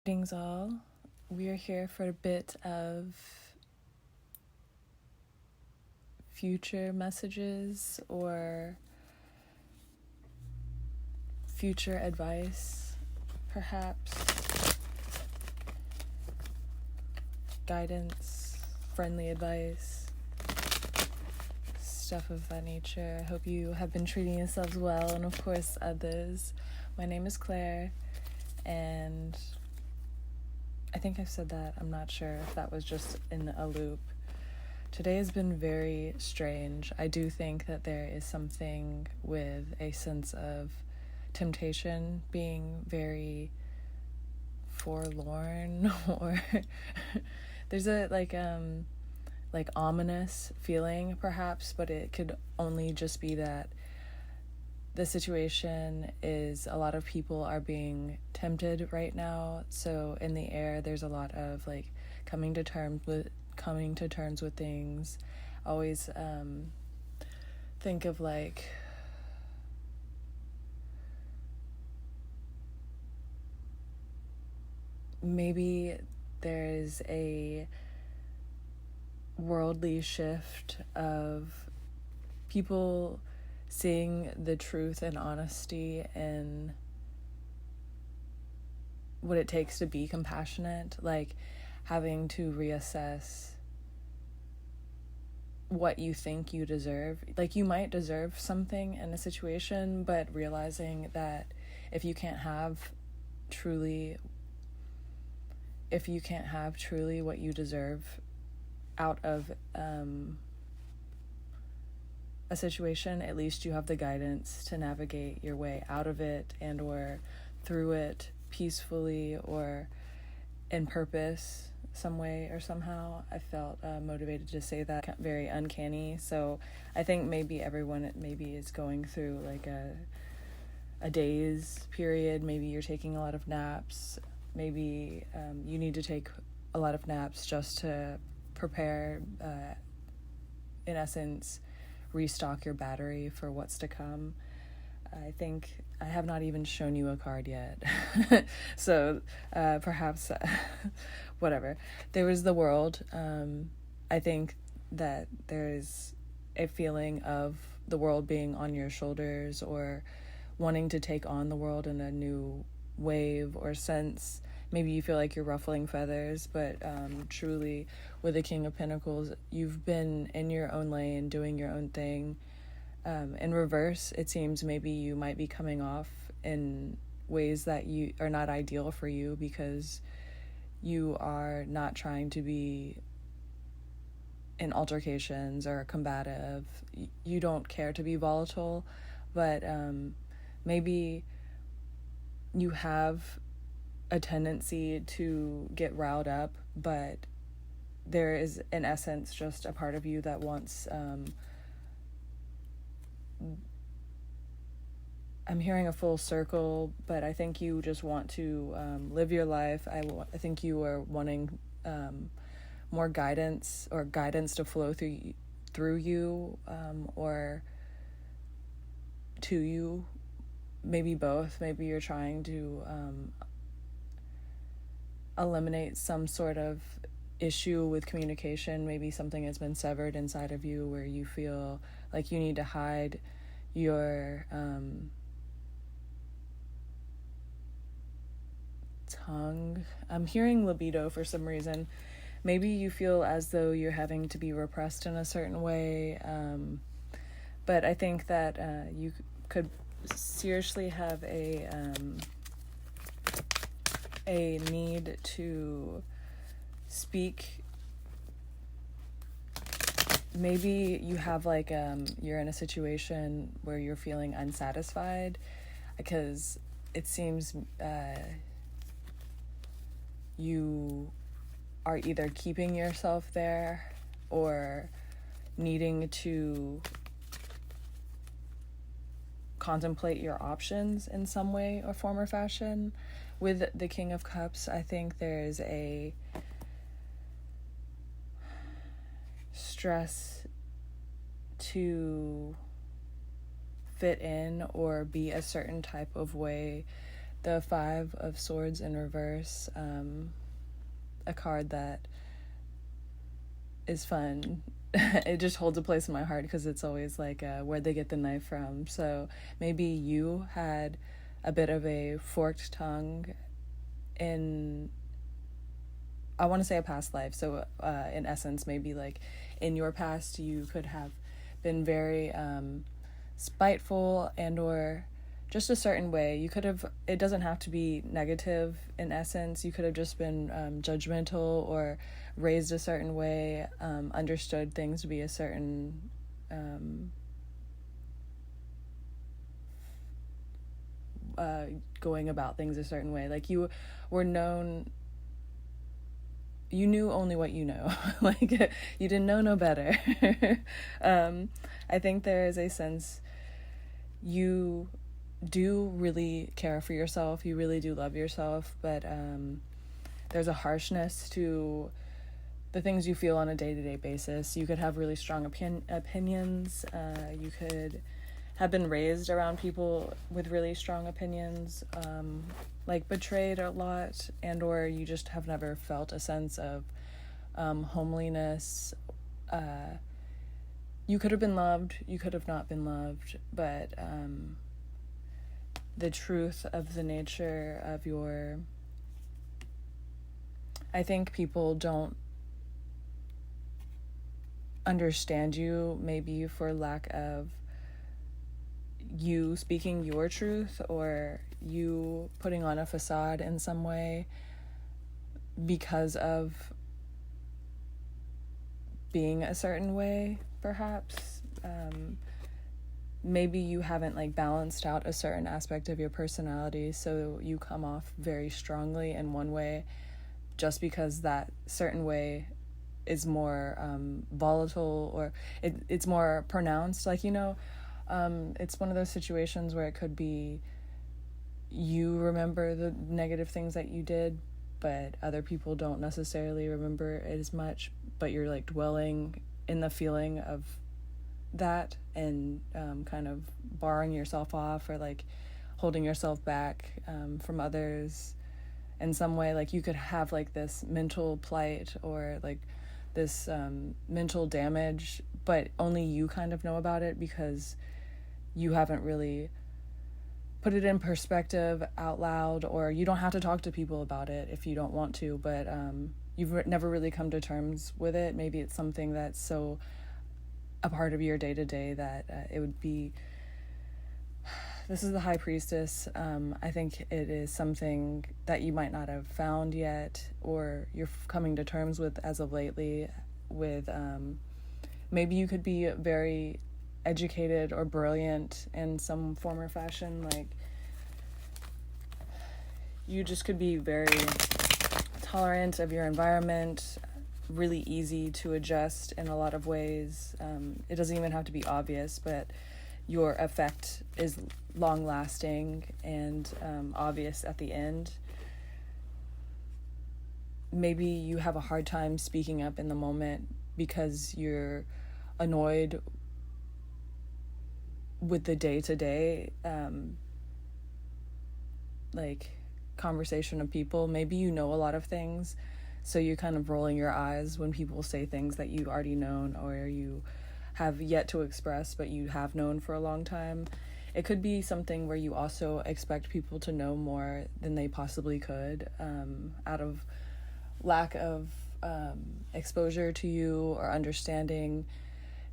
Greetings all. We are here for a bit of future messages or future advice, perhaps. Guidance, friendly advice, stuff of that nature. I hope you have been treating yourselves well and of course others. My name is Clair and I think I've said that. I'm not sure if that was just in a loop. Today has been very strange. I do think that there is something with a sense of temptation being very forlorn or there's a like ominous feeling perhaps, but it could only just be that the situation is a lot of people are being tempted right now. So in the air, there's a lot of like coming to terms with things. Always think of like maybe there's a worldly shift of people seeing the truth and honesty in what it takes to be compassionate, like having to reassess what you think you deserve. Like you might deserve something in a situation, but realizing that if you can't have truly what you deserve out of a situation, at least you have the guidance to navigate your way out of it and or through it peacefully or in purpose some way or somehow. I felt motivated to say that. Very uncanny. So I think maybe everyone is going through like a daze period. Maybe you're taking a lot of naps. Maybe you need to take a lot of naps just to prepare, in essence, restock your battery for what's to come. I think I have not even shown you a card yet. So perhaps, whatever. There was the world. I think that there's a feeling of the world being on your shoulders or wanting to take on the world in a new wave or sense. Maybe you feel like you're ruffling feathers, but truly with the King of Pentacles, you've been in your own lane, doing your own thing. In reverse, it seems maybe you might be coming off in ways that you are not ideal for you because you are not trying to be in altercations or combative. You don't care to be volatile, but maybe you have a tendency to get riled up, but there is, in essence, just a part of you that wants, I'm hearing a full circle, but I think you just want to live your life. I think you are wanting more guidance or guidance to flow through you or to you. Maybe both. Maybe you're trying to eliminate some sort of issue with communication. Maybe something has been severed inside of you where you feel like you need to hide your tongue. I'm hearing libido for some reason. Maybe you feel as though you're having to be repressed in a certain way. But I think that you could seriously have a need to speak. Maybe you have like you're in a situation where you're feeling unsatisfied because it seems you are either keeping yourself there or needing to contemplate your options in some way or form or fashion. With the King of Cups, I think there's a stress to fit in or be a certain type of way the Five of Swords in reverse, a card that is fun. It just holds a place in my heart because it's always like, where'd they get the knife from? So maybe you had a bit of a forked tongue in, I want to say, a past life. So in essence, maybe like in your past, you could have been very spiteful and or just a certain way. You could have, it doesn't have to be negative in essence. You could have just been judgmental or raised a certain way, understood things to be a certain going about things a certain way. Like you were known, you knew only what you know. Like you didn't know no better. I think there is a sense you do really care for yourself, you really do love yourself, but there's a harshness to the things you feel on a day-to-day basis. You could have really strong opinions. You could have been raised around people with really strong opinions, like betrayed a lot, and or you just have never felt a sense of homeliness. You could have been loved, you could have not been loved, but the truth of the nature of your, I think people don't understand you, maybe for lack of you speaking your truth or you putting on a facade in some way because of being a certain way, perhaps. Maybe you haven't like balanced out a certain aspect of your personality, so you come off very strongly in one way just because that certain way is more volatile, or it's more pronounced. Like, it's one of those situations where it could be you remember the negative things that you did, but other people don't necessarily remember it as much, but you're like dwelling in the feeling of that and kind of barring yourself off or like holding yourself back from others in some way. Like you could have like this mental plight or like this mental damage, but only you kind of know about it because you haven't really put it in perspective out loud, or you don't have to talk to people about it if you don't want to, but you've never really come to terms with it. Maybe it's something that's so a part of your day-to-day that it would be, this is the High Priestess. I think it is something that you might not have found yet, or you're coming to terms with as of lately with, maybe you could be very educated or brilliant in some form or fashion. Like you just could be very tolerant of your environment, really easy to adjust in a lot of ways. It doesn't even have to be obvious, but your effect is long-lasting and obvious at the end. Maybe you have a hard time speaking up in the moment because you're annoyed with the day-to-day like conversation of people. Maybe you know a lot of things, so you're kind of rolling your eyes when people say things that you've already known or you have yet to express but you have known for a long time. It could be something where you also expect people to know more than they possibly could out of lack of exposure to you or understanding.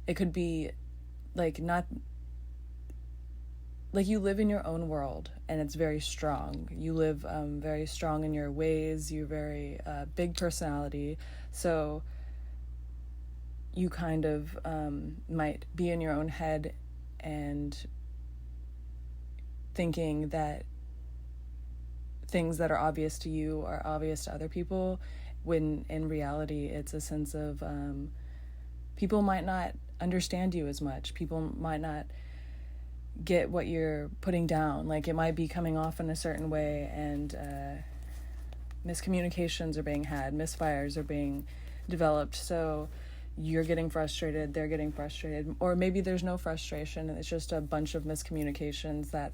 It could be like not like you live in your own world and it's very strong. You live very strong in your ways. You're very big personality. So you kind of might be in your own head and thinking that things that are obvious to you are obvious to other people, when in reality it's a sense of people might not understand you as much. People might not get what you're putting down. Like it might be coming off in a certain way, and miscommunications are being had, misfires are being developed. So you're getting frustrated, they're getting frustrated, or maybe there's no frustration and it's just a bunch of miscommunications that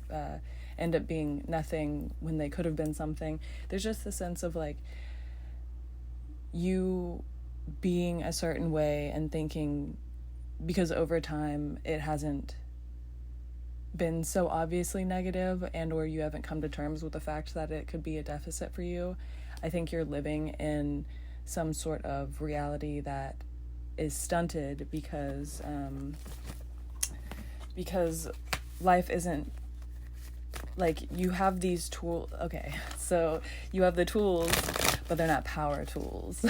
end up being nothing when they could have been something. There's just the sense of like you being a certain way and thinking, because over time it hasn't been so obviously negative, and or you haven't come to terms with the fact that it could be a deficit for you. I think you're living in some sort of reality that is stunted because life isn't like, you have these tools. Okay, so you have the tools, but they're not power tools.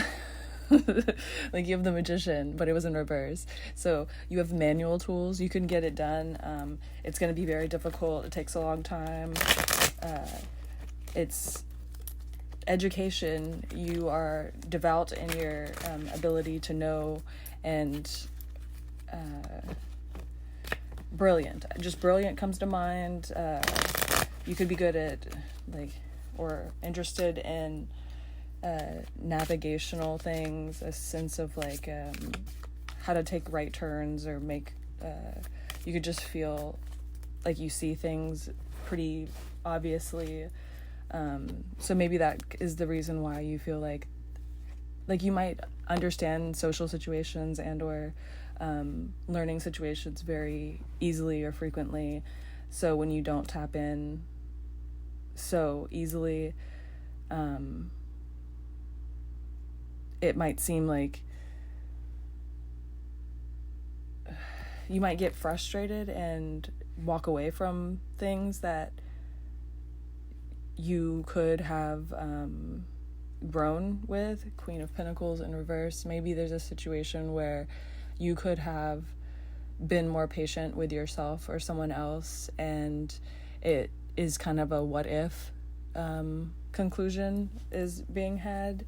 Like, you have the magician, but it was in reverse. So you have manual tools, you can get it done. It's going to be very difficult, it takes a long time. It's education. You are devout in your ability to know, and brilliant. Just brilliant comes to mind. You could be good at, like, or interested in navigational things, a sense of like how to take right turns, or make you could just feel like you see things pretty obviously. So maybe that is the reason why you feel like you might understand social situations and or learning situations very easily or frequently. So when you don't tap in so easily, it might seem like you might get frustrated and walk away from things that you could have grown with. Queen of Pentacles in reverse. Maybe there's a situation where you could have been more patient with yourself or someone else, and it is kind of a what if conclusion is being had.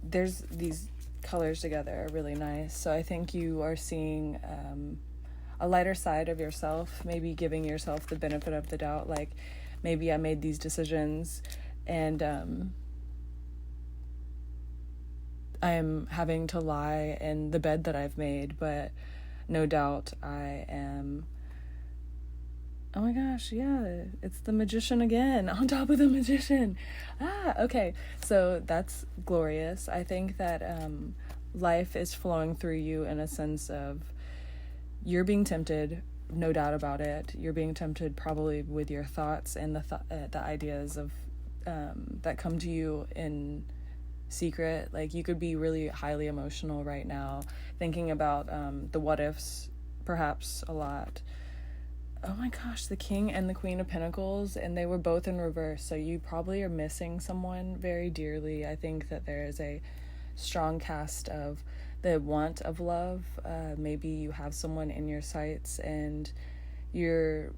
There's these colors together are really nice. So I think you are seeing a lighter side of yourself, maybe giving yourself the benefit of the doubt, like, maybe I made these decisions and I am having to lie in the bed that I've made, but no doubt I am. Oh my gosh, yeah, it's the magician again, on top of the magician. Okay, so that's glorious. I think that life is flowing through you in a sense of you're being tempted, no doubt about it. You're being tempted probably with your thoughts and the ideas of that come to you in secret. Like, you could be really highly emotional right now, thinking about the what ifs, perhaps a lot. Oh my gosh, the King and the Queen of Pentacles, and they were both in reverse, so you probably are missing someone very dearly. I think that there is a strong cast of the want of love. Maybe you have someone in your sights and you're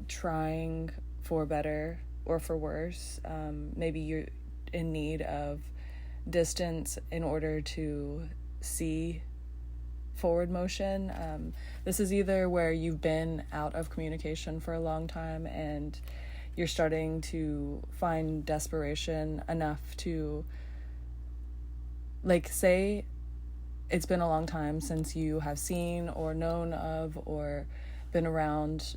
trying for better or for worse. Maybe you're in need of distance in order to see forward motion. This is either where you've been out of communication for a long time and you're starting to find desperation enough to, like, say it's been a long time since you have seen or known of or been around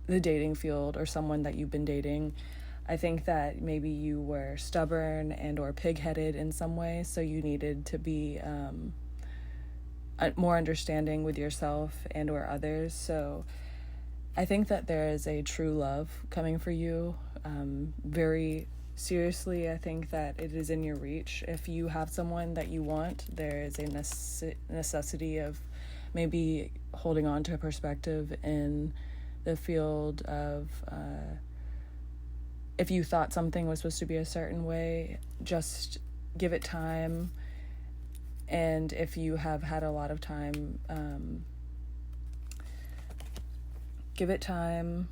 the dating field or someone that you've been dating. I think that maybe you were stubborn and or pig-headed in some way, so you needed to be more understanding with yourself and or others. So I think that there is a true love coming for you. Very seriously, I think that it is in your reach. If you have someone that you want, there is a necessity of maybe holding on to a perspective in the field of if you thought something was supposed to be a certain way, just give it time. And if you have had a lot of time, give it time.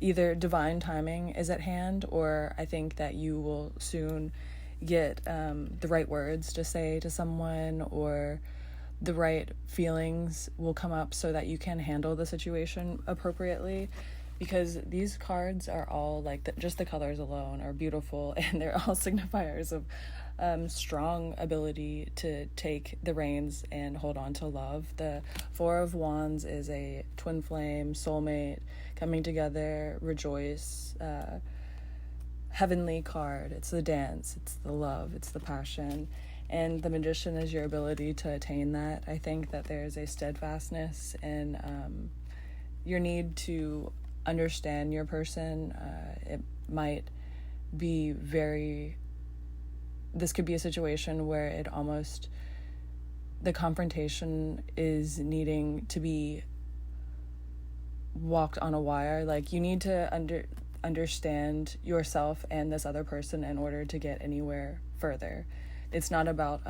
Either divine timing is at hand, or I think that you will soon get the right words to say to someone, or the right feelings will come up so that you can handle the situation appropriately. Because these cards are all like, just the colors alone are beautiful, and they're all signifiers of strong ability to take the reins and hold on to love. The Four of Wands is a twin flame, soulmate, coming together, rejoice, heavenly card. It's the dance, it's the love, it's the passion. And the Magician is your ability to attain that. I think that there's a steadfastness in your need to understand your person. It might be this could be a situation where the confrontation is needing to be walked on a wire. Like, you need to understand yourself and this other person in order to get anywhere further. It's not about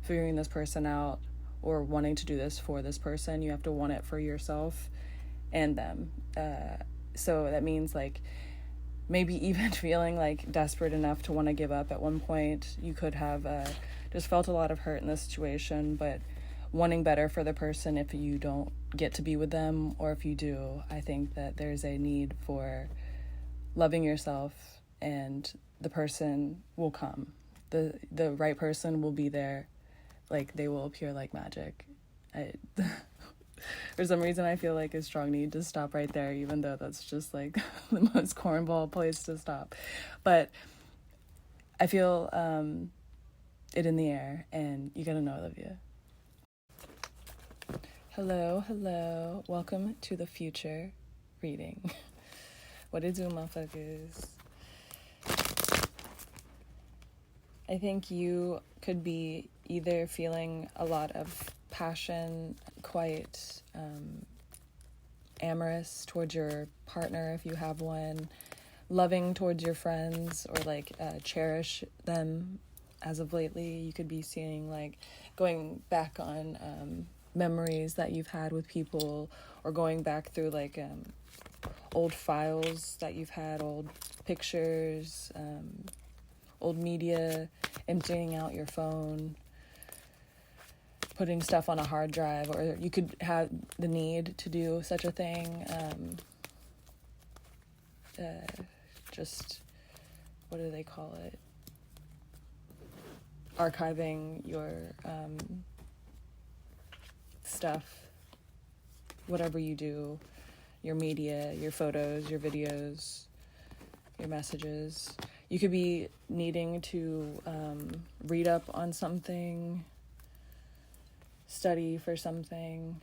figuring this person out or wanting to do this for this person. You have to want it for yourself and them. So that means, like, maybe even feeling like desperate enough to want to give up at one point. You could have just felt a lot of hurt in this situation, but wanting better for the person if you don't get to be with them, or if you do. I think that there's a need for loving yourself, and the person will come. The right person will be there. Like, they will appear like magic. For some reason, I feel like a strong need to stop right there, even though that's just like the most cornball place to stop. But I feel it in the air, and you gotta know I love you. Hello. Welcome to the future reading. What it do, motherfuckers? I think you could be either feeling a lot of passion, quite amorous towards your partner if you have one, loving towards your friends, or like cherish them as of lately. You could be seeing, like, going back on memories that you've had with people, or going back through like old files that you've had, old pictures, old media, emptying out your phone, putting stuff on a hard drive, or you could have the need to do such a thing. Just, what do they call it? Archiving your stuff, whatever you do, your media, your photos, your videos, your messages. You could be needing to read up on something, study for something,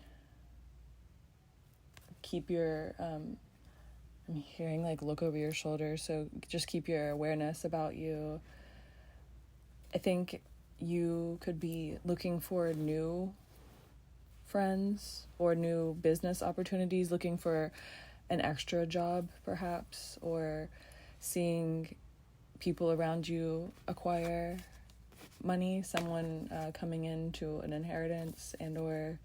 keep your, I'm hearing like look over your shoulder, so just keep your awareness about you. I think you could be looking for new friends or new business opportunities, looking for an extra job perhaps, or seeing people around you acquire money, someone coming into an inheritance, and or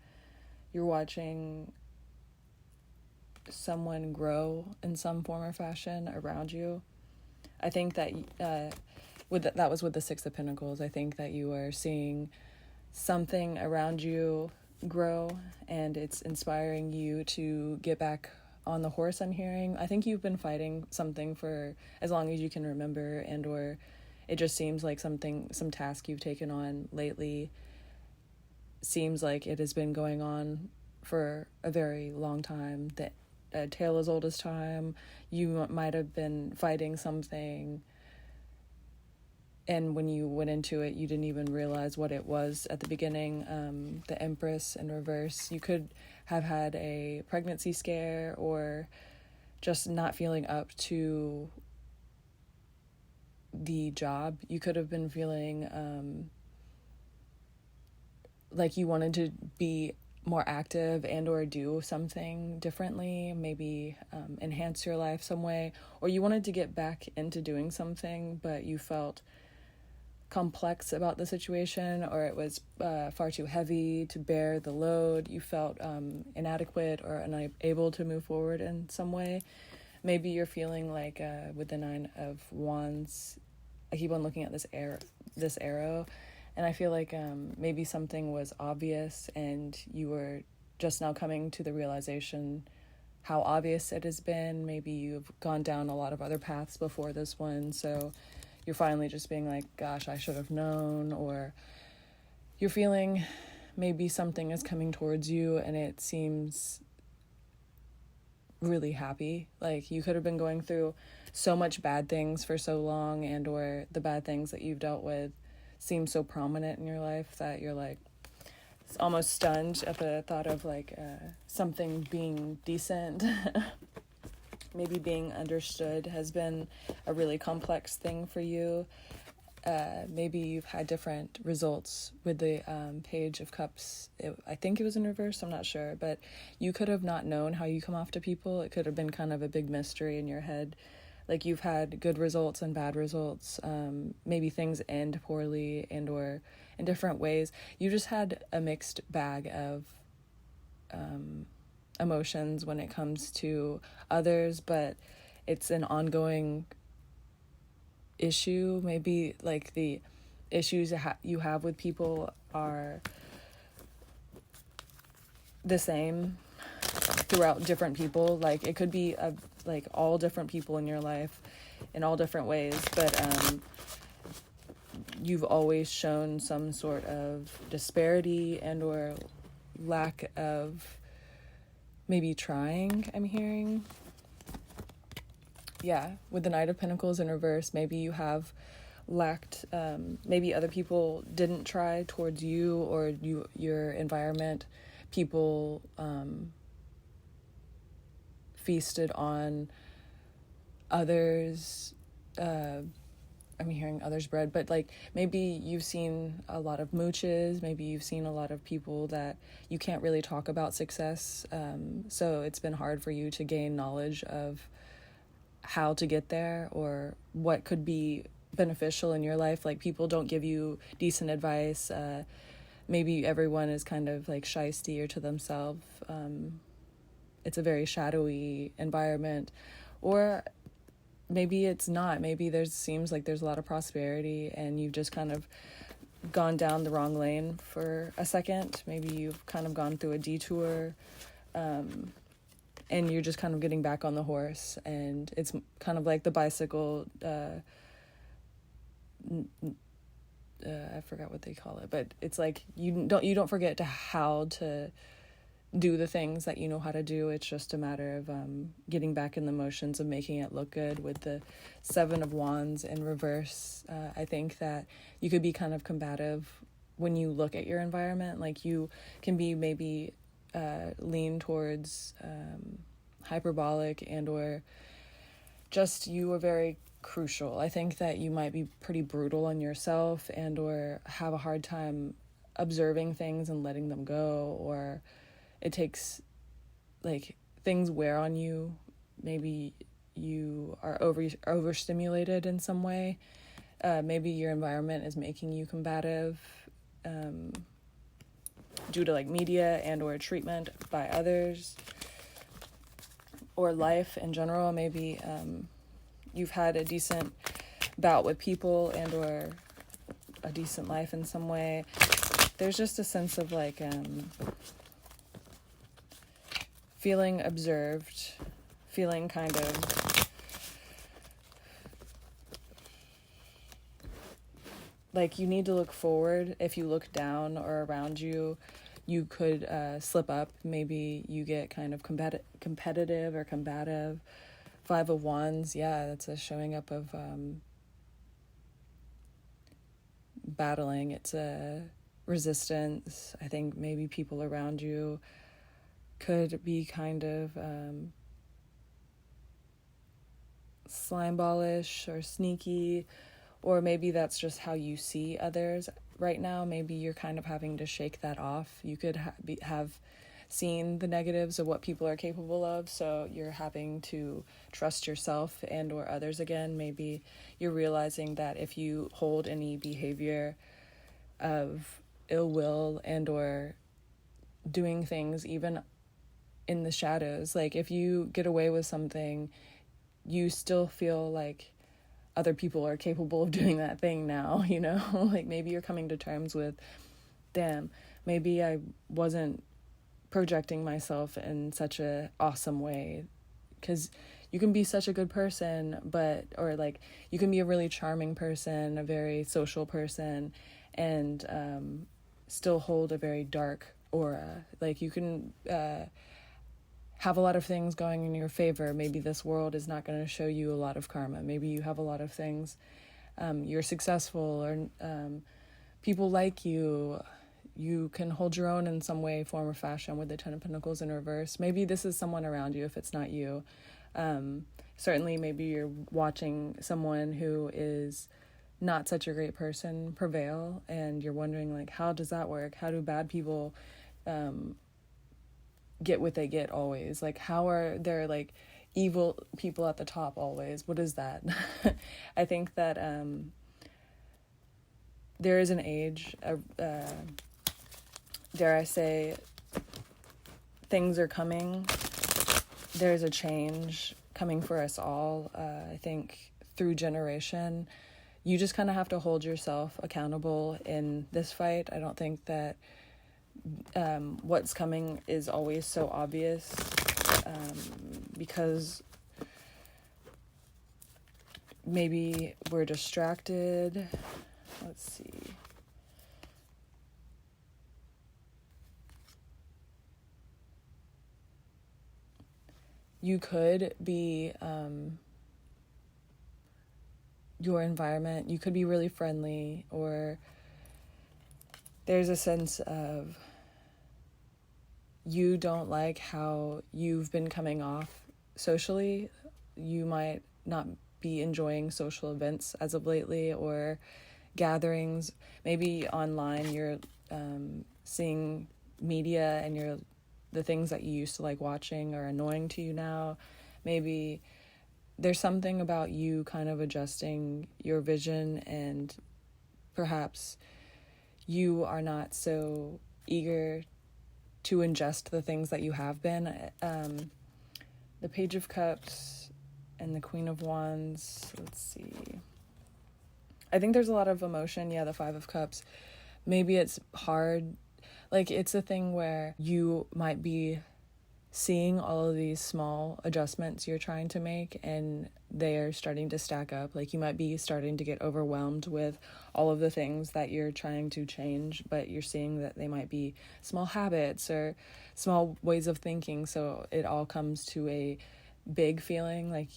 you're watching someone grow in some form or fashion around you. I think that that was with the Six of Pentacles. I think that you are seeing something around you grow, and it's inspiring you to get back on the horse, I'm hearing. I think you've been fighting something for as long as you can remember, and or it just seems like some task you've taken on lately seems like it has been going on for a very long time. That a tale as old as time. You might have been fighting something, and when you went into it, you didn't even realize what it was at the beginning. The Empress in reverse. You could have had a pregnancy scare, or just not feeling up to the job. You could have been feeling like you wanted to be more active and or do something differently, maybe enhance your life some way, or you wanted to get back into doing something, but you felt complex about the situation, or it was far too heavy to bear the load. You felt inadequate or unable to move forward in some way. Maybe you're feeling like with the Nine of Wands, I keep on looking at this arrow, and I feel like maybe something was obvious and you were just now coming to the realization how obvious it has been. Maybe you've gone down a lot of other paths before this one, so you're finally just being like, gosh, I should have known, or you're feeling maybe something is coming towards you and it seems really happy. Like you could have been going through so much bad things for so long, and or the bad things that you've dealt with seem so prominent in your life that you're like almost stunned at the thought of like something being decent. Maybe being understood has been a really complex thing for you. Maybe you've had different results with the Page of Cups. I think it was in reverse, I'm not sure, but you could have not known how you come off to people. It could have been kind of a big mystery in your head. Like you've had good results and bad results. Maybe things end poorly and or in different ways. You just had a mixed bag of emotions when it comes to others, but it's an ongoing issue. Maybe like the issues you have with people are the same throughout different people. Like it could be like all different people in your life in all different ways, but you've always shown some sort of disparity and or lack of maybe trying, I'm hearing. Yeah, with the Knight of Pentacles in reverse, maybe you have lacked, maybe other people didn't try towards you, or your environment, people feasted on others, I'm hearing others' bread, but like maybe you've seen a lot of mooches, maybe you've seen a lot of people that you can't really talk about success, so it's been hard for you to gain knowledge of how to get there or what could be beneficial in your life. Like people don't give you decent advice. Maybe everyone is kind of like shysty or to themselves. It's a very shadowy environment, or maybe it's not. Maybe seems like there's a lot of prosperity and you've just kind of gone down the wrong lane for a second. Maybe you've kind of gone through a detour, and you're just kind of getting back on the horse, and it's kind of like the bicycle, I forgot what they call it, but it's like you don't forget how to do the things that you know how to do. It's just a matter of getting back in the motions of making it look good. With the Seven of Wands in reverse, I think that you could be kind of combative when you look at your environment. Like you can be maybe lean towards hyperbolic, and or just you are very crucial. I think that you might be pretty brutal on yourself, and or have a hard time observing things and letting them go, or it takes, like, things wear on you. Maybe you are overstimulated in some way. Maybe your environment is making you combative, due to like media and or treatment by others, or life in general. Maybe you've had a decent bout with people and or a decent life in some way. There's just a sense of like feeling observed, feeling kind of like you need to look forward. If you look down or around you, you could slip up. Maybe you get kind of competitive or combative. Five of Wands, yeah, that's a showing up of battling. It's a resistance. I think maybe people around you could be kind of slimeballish or sneaky, or maybe that's just how you see others right now. Maybe you're kind of having to shake that off. You could have seen the negatives of what people are capable of, so you're having to trust yourself and or others again. Maybe you're realizing that if you hold any behavior of ill will and or doing things even in the shadows, like if you get away with something, you still feel like other people are capable of doing that thing now, you know? Like maybe you're coming to terms with, damn, maybe I wasn't projecting myself in such a awesome way, because you can be such a good person, or like you can be a really charming person, a very social person, and still hold a very dark aura. Like you can have a lot of things going in your favor. Maybe this world is not going to show you a lot of karma. Maybe you have a lot of things. You're successful, or people like you. You can hold your own in some way, form, or fashion with the Ten of Pentacles in reverse. Maybe this is someone around you if it's not you. Certainly, maybe you're watching someone who is not such a great person prevail, and you're wondering, like, how does that work? How do bad people get what they get always? Like, how are there, like, evil people at the top always? What is that? I think that there is an age, dare I say, things are coming. There's a change coming for us all. I think through generation, you just kind of have to hold yourself accountable in this fight. I don't think that what's coming is always so obvious, because maybe we're distracted. Let's see. You could be, your environment, you could be really friendly, or there's a sense of you don't like how you've been coming off socially. You might not be enjoying social events as of lately, or gatherings. Maybe online you're seeing media and the things that you used to like watching are annoying to you now. Maybe there's something about you kind of adjusting your vision, and perhaps you are not so eager to ingest the things that you have been. The Page of Cups and the Queen of Wands, let's see. I think there's a lot of emotion. Yeah, the Five of Cups. Maybe it's hard. Like, it's a thing where you might be seeing all of these small adjustments you're trying to make, and they're starting to stack up. Like, you might be starting to get overwhelmed with all of the things that you're trying to change, but you're seeing that they might be small habits or small ways of thinking. So it all comes to a big feeling, like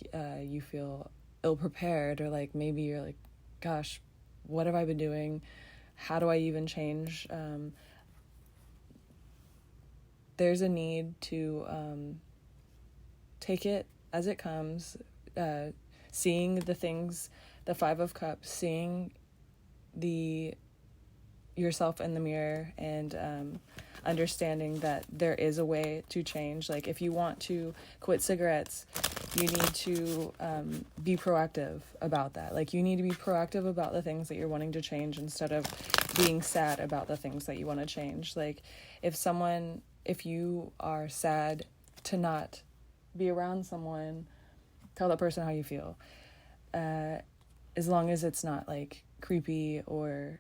you feel ill-prepared, or like maybe you're like, gosh, what have I been doing? How do I even change? There's a need to take it as it comes, seeing the things, the Five of Cups, seeing yourself in the mirror, and understanding that there is a way to change. Like, if you want to quit cigarettes, you need to be proactive about that. Like, you need to be proactive about the things that you're wanting to change, instead of being sad about the things that you want to change. Like, if you are sad to not be around someone, tell that person how you feel. As long as it's not like creepy or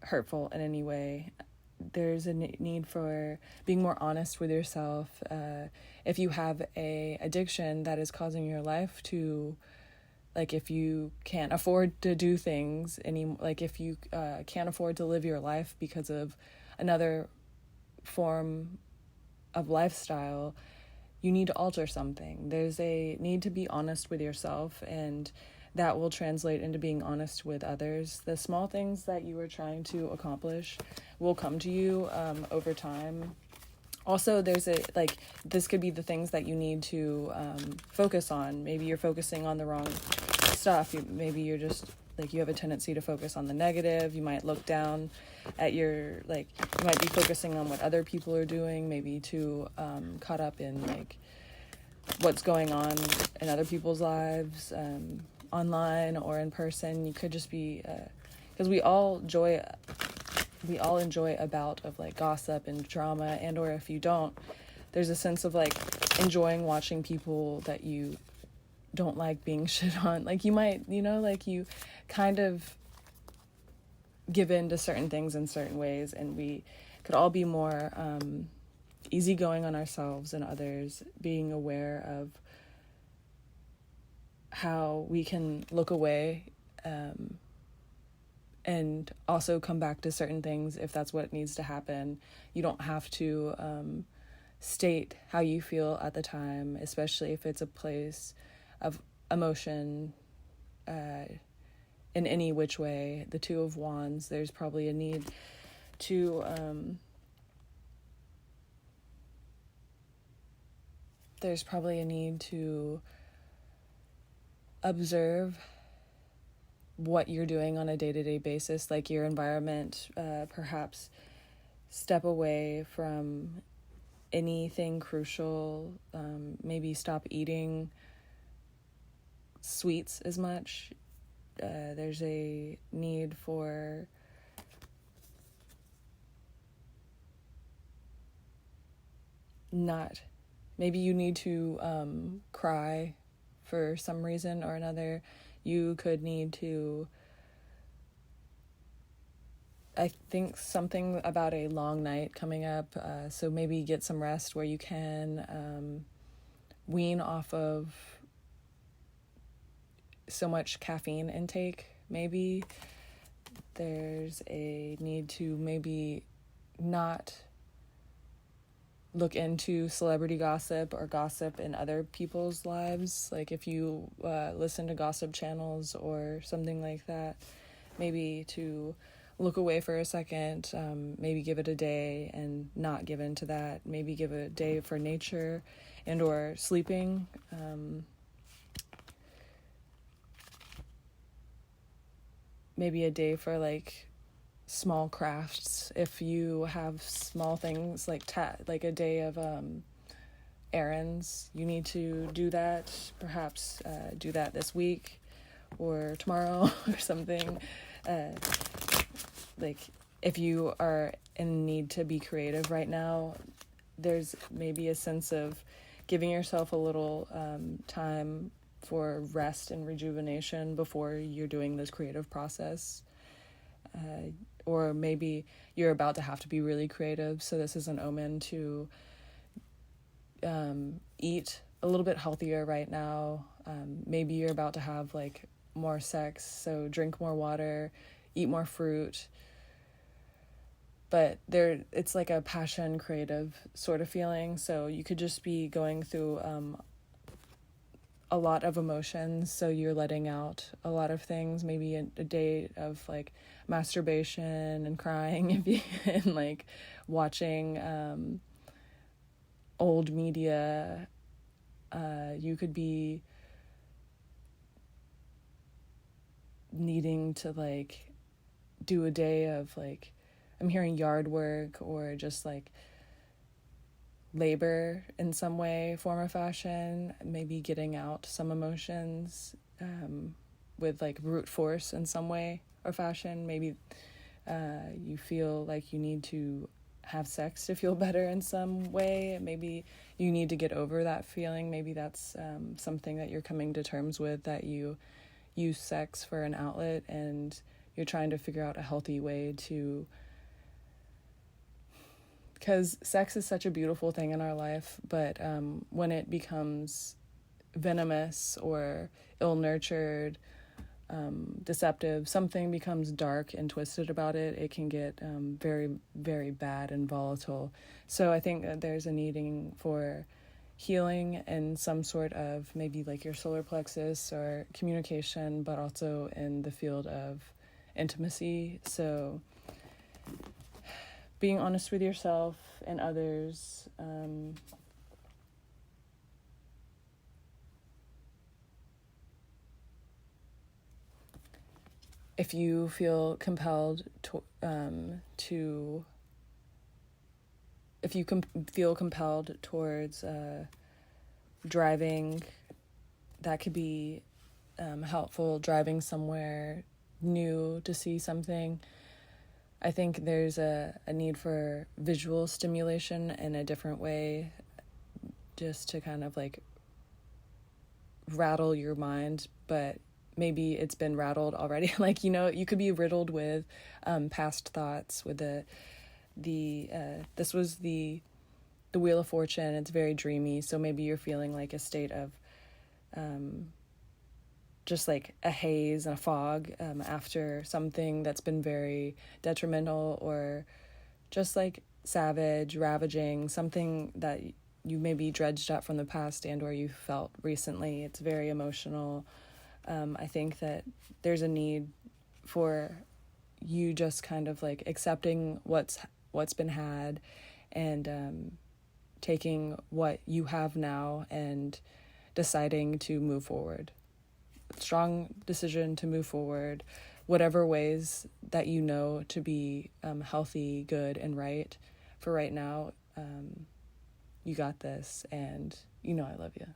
hurtful in any way. There's a need for being more honest with yourself. If you have a addiction that is causing your life to, like, if you can't afford to do things like if you can't afford to live your life because of another form of lifestyle, you need to alter something. There's a need to be honest with yourself, and that will translate into being honest with others. The small things that you are trying to accomplish will come to you over time. Also, there's this could be the things that you need to focus on. Maybe you're focusing on the wrong stuff. Maybe you're just, like, you have a tendency to focus on the negative. You might look down at you might be focusing on what other people are doing, maybe too caught up in, like, what's going on in other people's lives, online or in person. You could just be, because we all enjoy a bout of, like, gossip and drama, and or if you don't, there's a sense of, like, enjoying watching people that you don't like being shit on. Like, you might, like, you kind of give in to certain things in certain ways, and we could all be more easygoing on ourselves and others, being aware of how we can look away, and also come back to certain things if that's what needs to happen. You don't have to state how you feel at the time, especially if it's a place of emotion, in any which way. The Two of Wands, there's probably a need to observe what you're doing on a day-to-day basis, like your environment. Perhaps step away from anything crucial. Maybe stop eating sweets as much. There's a need for maybe you need to cry for some reason or another. You could need to, I think, something about a long night coming up, so maybe get some rest where you can, wean off of so much caffeine intake. Maybe there's a need to maybe not look into celebrity gossip or gossip in other people's lives. Like if you listen to gossip channels or something like that, maybe to look away for a second, maybe give it a day and not give into that. Maybe give a day for nature and or sleeping. Maybe a day for like small crafts. If you have small things like like a day of errands, you need to do that. Perhaps do that this week or tomorrow or something. Like if you are in need to be creative right now, there's maybe a sense of giving yourself a little time for rest and rejuvenation before you're doing this creative process. Or maybe you're about to have to be really creative, so this is an omen to eat a little bit healthier right now. Maybe you're about to have like more sex, so drink more water, eat more fruit. But it's like a passion creative sort of feeling, so you could just be going through a lot of emotions, so you're letting out a lot of things. Maybe a day of like masturbation and crying, if you and like watching old media. You could be needing to like do a day of like, I'm hearing yard work or just like labor in some way, form or fashion. Maybe getting out some emotions with like brute force in some way or fashion. Maybe you feel like you need to have sex to feel better in some way. Maybe you need to get over that feeling. Maybe that's something that you're coming to terms with, that you use sex for an outlet and you're trying to figure out a healthy way to, because sex is such a beautiful thing in our life, but when it becomes venomous or ill-nurtured, deceptive, something becomes dark and twisted about it, it can get very, very bad and volatile. So I think that there's a needing for healing in some sort of maybe like your solar plexus or communication, but also in the field of intimacy. So being honest with yourself and others, if you feel compelled feel compelled towards driving, that could be helpful. Driving somewhere new to see something. I think there's a need for visual stimulation in a different way, just to kind of like rattle your mind, but maybe it's been rattled already. Like, you know, you could be riddled with past thoughts. With this was the Wheel of Fortune. It's very dreamy, so maybe you're feeling like a state of just like a haze and a fog after something that's been very detrimental or just like savage, ravaging, something that you maybe dredged up from the past and or you felt recently. It's very emotional. I think that there's a need for you just kind of like accepting what's been had and taking what you have now and deciding to move forward. Strong decision to move forward, whatever ways that you know to be healthy, good, and right for right now. You got this, and you know I love you.